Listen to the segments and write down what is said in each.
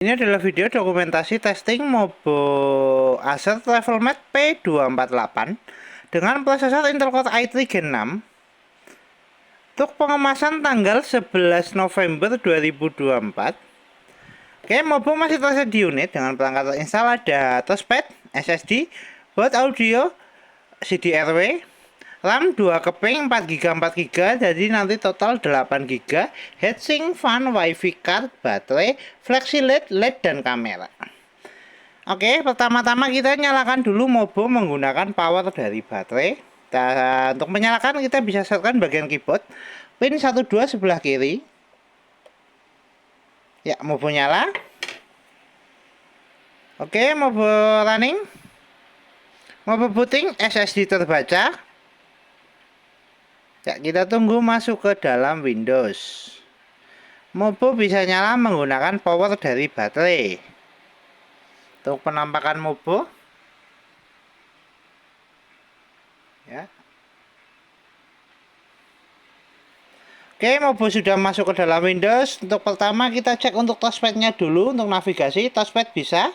Ini adalah video dokumentasi testing Mobo Acer Travelmat P248 dengan prosesor Intel Core i3 Gen 6 untuk pengemasan tanggal 11 November 2024. Oke, Mobo masih tersedia di unit dengan perangkat terinstall ada touchpad, SSD, board audio, CD-RW, RAM 2 keping 4GB 4GB, jadi nanti total 8GB, heatsink, fan, wifi card, baterai, flexi LED dan kamera. Oke, pertama-tama kita nyalakan dulu Mobo menggunakan power dari baterai. Untuk menyalakan kita bisa setkan bagian keyboard pin 12 sebelah kiri. Ya, Mobo nyala. Oke, Mobo running. Mobo booting, SSD terbaca. Ya, kita tunggu masuk ke dalam Windows. Mobo bisa nyala menggunakan power dari baterai. Untuk penampakan Mobo, ya. Oke, Mobo sudah masuk ke dalam Windows. Untuk pertama kita cek untuk touchpadnya dulu. Untuk navigasi, touchpad bisa.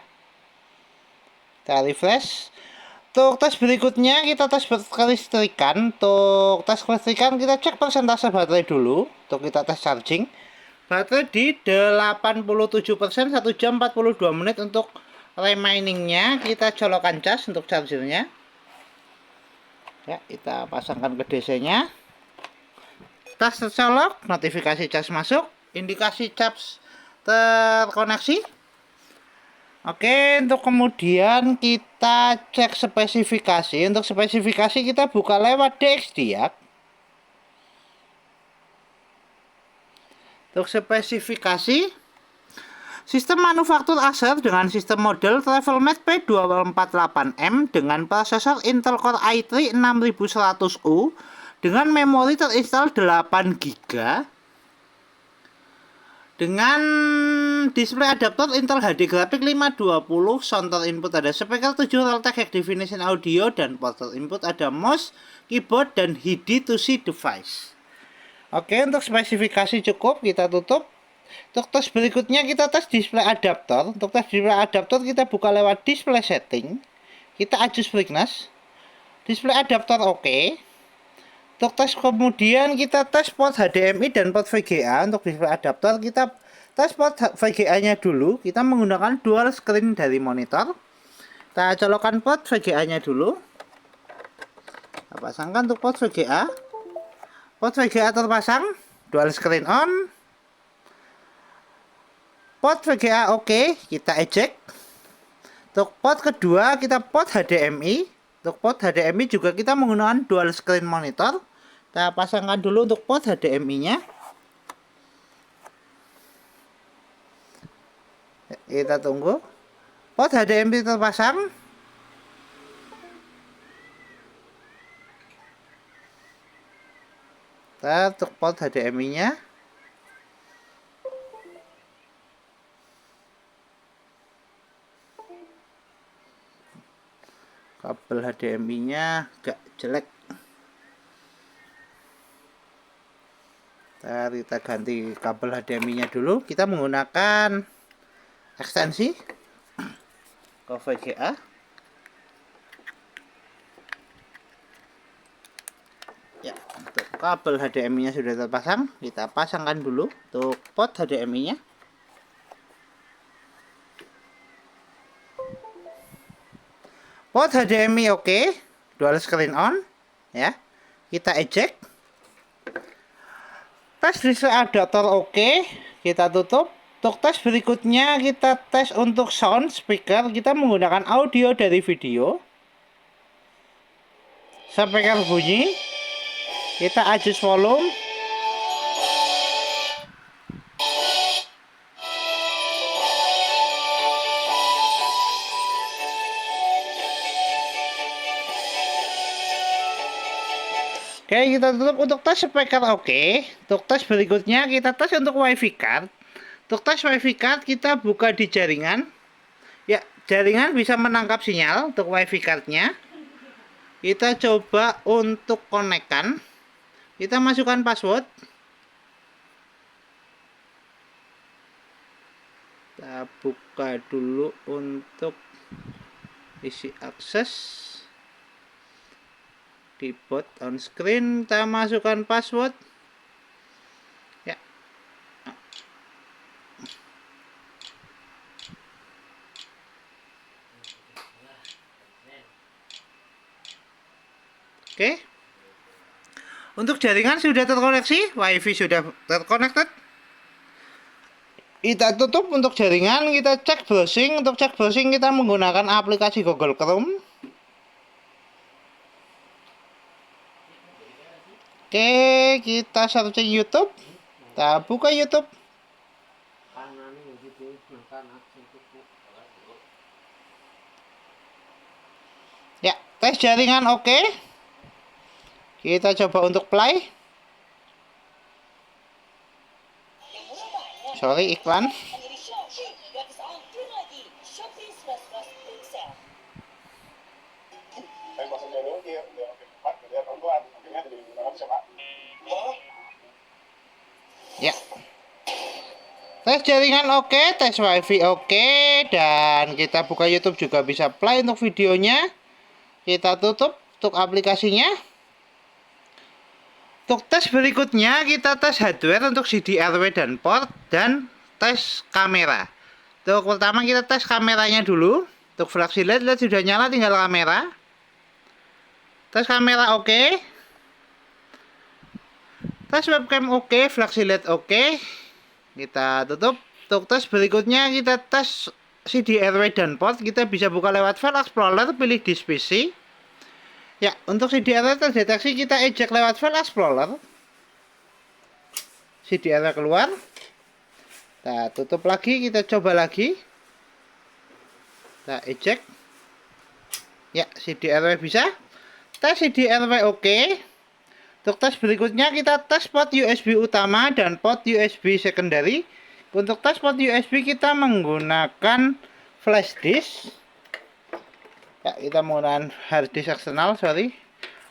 Kita refresh. Untuk tes berikutnya kita tes kelistrikan. Untuk tes kelistrikan kita cek persentase baterai dulu. Untuk kita tes charging. Baterai di 87%, 1 jam 42 menit. Untuk remainingnya kita colokkan cas untuk chargernya. Ya, kita pasangkan ke DC-nya. Tas tercolok, notifikasi cas masuk, indikasi cas terkoneksi. Oke, untuk kemudian kita cek spesifikasi. Untuk spesifikasi kita buka lewat DXDiag. Untuk spesifikasi, sistem manufaktur Acer dengan sistem model Travelmat P248M dengan prosesor Intel Core i3 6100U dengan memori terinstall 8GB dengan display adaptor Intel HD grafik 520, sound input ada speaker 7 Realtek High Definition Audio, dan port input ada mouse, keyboard, dan HIDI-to-C device. Oke, untuk spesifikasi cukup, kita tutup. Untuk tes berikutnya kita tes display adaptor. Untuk tes display adaptor kita buka lewat display setting. Kita adjust brightness. Display adaptor oke. Untuk tes kemudian kita tes port HDMI dan port VGA. Untuk display adaptor kita tes port VGA-nya dulu. Kita menggunakan dual screen dari monitor. Kita colokkan port VGA-nya dulu. Kita pasangkan untuk port VGA. Port VGA terpasang. Dual screen on. Port VGA oke. Kita eject. Untuk port kedua kita port HDMI. Untuk port HDMI juga kita menggunakan dual screen monitor. Kita pasangkan dulu untuk port HDMI-nya. Kita tunggu. Port HDMI terpasang. Kita untuk port HDMI-nya. Kabel HDMI-nya agak jelek. Kita ganti kabel HDMI-nya dulu. Kita menggunakan ekstensi ke VGA. Ya, untuk kabel HDMI-nya sudah terpasang. Kita pasangkan dulu untuk port HDMI-nya. Port HDMI oke. Dual screen on. Ya. Kita eject. Tes display adaptor oke. Kita tutup. Untuk tes berikutnya kita tes untuk sound speaker. Kita menggunakan audio dari video. Speaker bunyi. Kita adjust volume. Oke, kita tutup untuk tes speaker oke. Untuk tes berikutnya kita tes untuk wifi card. Untuk tes wifi card kita buka di jaringan. Ya, jaringan bisa menangkap sinyal untuk wifi cardnya. Kita coba untuk konekkan. Kita masukkan password. Kita buka dulu untuk isi akses. Keyboard on screen, kita masukkan password. Ya. Oke. Untuk jaringan sudah terkoneksi, WiFi sudah terconnected. Kita tutup untuk jaringan, kita cek browsing. Untuk cek browsing kita menggunakan aplikasi Google Chrome. Oke, kita searching YouTube. Kita buka YouTube. Ya, tes jaringan oke. Kita coba untuk play. Sorry, iklan. Ya. Tes jaringan oke, tes WiFi oke, dan kita buka YouTube juga bisa play untuk videonya. Kita tutup untuk aplikasinya. Untuk tes berikutnya kita tes hardware untuk CD RW dan port dan tes kamera. Untuk pertama kita tes kameranya dulu. Untuk flash LED sudah nyala, tinggal kamera. Tes kamera oke. Tes webcam oke, flash LED oke. Kita tutup. Untuk tes berikutnya kita tes CD RW dan port. Kita bisa buka lewat File Explorer, pilih Disk PC. Ya, untuk CD-RW terdeteksi, kita eject lewat File Explorer. CD-RW keluar. Kita tutup lagi, kita coba lagi. Kita eject. Ya, CD-RW bisa. Tes CD-RW oke. Untuk tes berikutnya kita tes port USB utama dan port USB secondary. Untuk tes port USB kita menggunakan flash disk. Ya, kita menggunakan hard disk eksternal, sorry.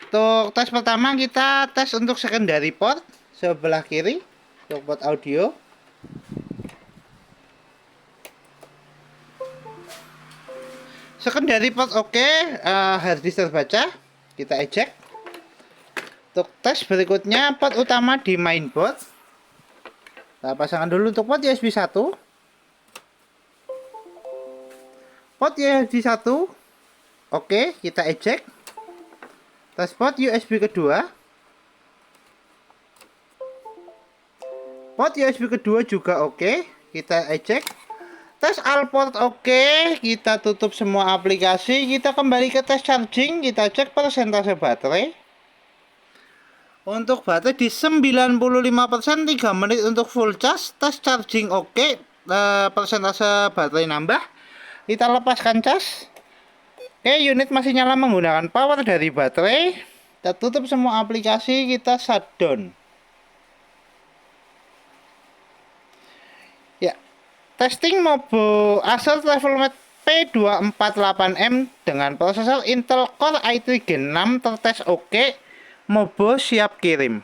Untuk tes pertama kita tes untuk secondary port sebelah kiri untuk port audio. Secondary port oke, hard disk terbaca. Kita eject. Untuk tes berikutnya port utama di mainboard. Kita pasangkan dulu untuk port USB 1. Port USB 1 oke, kita eject. Tes port USB kedua. Port USB kedua juga oke, kita eject. Tes all port oke, kita tutup semua aplikasi. Kita kembali ke tes charging, kita cek persentase baterai. Untuk baterai di 95%, 3 menit untuk full charge. Tes charging oke, persentase baterai nambah. Kita lepaskan cas. Oke, unit masih nyala menggunakan power dari baterai. Kita tutup semua aplikasi, kita shutdown. Ya, testing Mobo Acer Travelmate P248M dengan prosesor Intel Core i3 Gen 6 tertes oke. Mobo siap kirim.